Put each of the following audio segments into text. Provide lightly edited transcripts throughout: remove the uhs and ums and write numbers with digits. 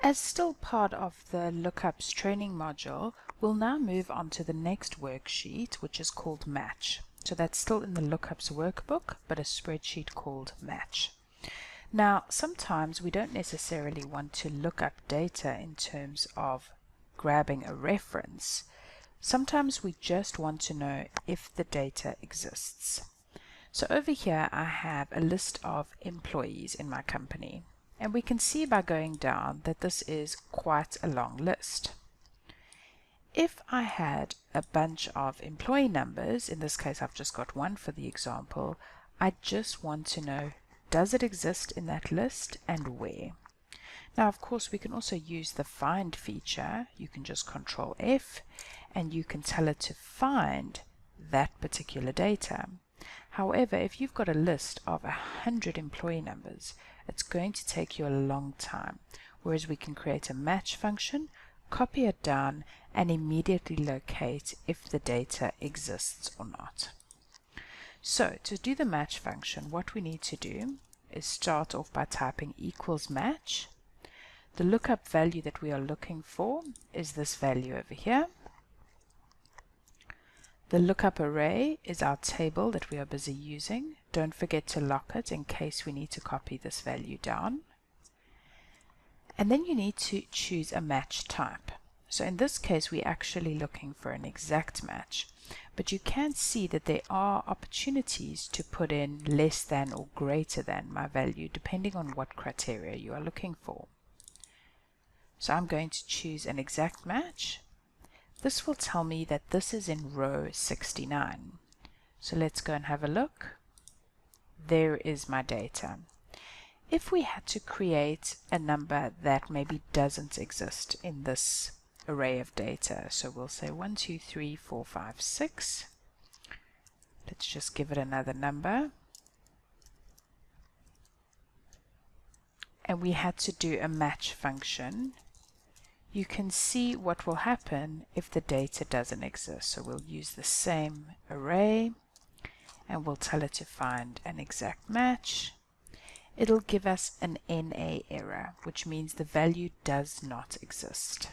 As still part of the Lookups training module, we'll now move on to the next worksheet, which is called Match. So that's still in the Lookups workbook, but a spreadsheet called Match. Now, sometimes we don't necessarily want to look up data in terms of grabbing a reference. Sometimes we just want to know if the data exists. So over here I have a list of employees in my company, and we can see by going down that this is quite a long list. If I had a bunch of employee numbers, in this case I've just got one for the example, I just want to know, does it exist in that list and where? Now, of course, we can also use the find feature. You can just Control F and you can tell it to find that particular data. However, if you've got a list of 100 employee numbers, it's going to take you a long time, whereas we can create a match function, copy it down, and immediately locate if the data exists or not. So to do the match function, what we need to do is start off by typing equals match. The lookup value that we are looking for is this value over here. The lookup array is our table that we are busy using. Don't forget to lock it in case we need to copy this value down. And then you need to choose a match type. So in this case, we're actually looking for an exact match. But you can see that there are opportunities to put in less than or greater than my value, depending on what criteria you are looking for. So I'm going to choose an exact match. This will tell me that this is in row 69. So let's go and have a look. There is my data. If we had to create a number that maybe doesn't exist in this array of data, so we'll say 1, 2, 3, 4, 5, 6. Let's just give it another number. And we had to do a match function. You can see what will happen if the data doesn't exist. So we'll use the same array and we'll tell it to find an exact match. It'll give us an NA error, which means the value does not exist.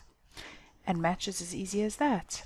And match is as easy as that.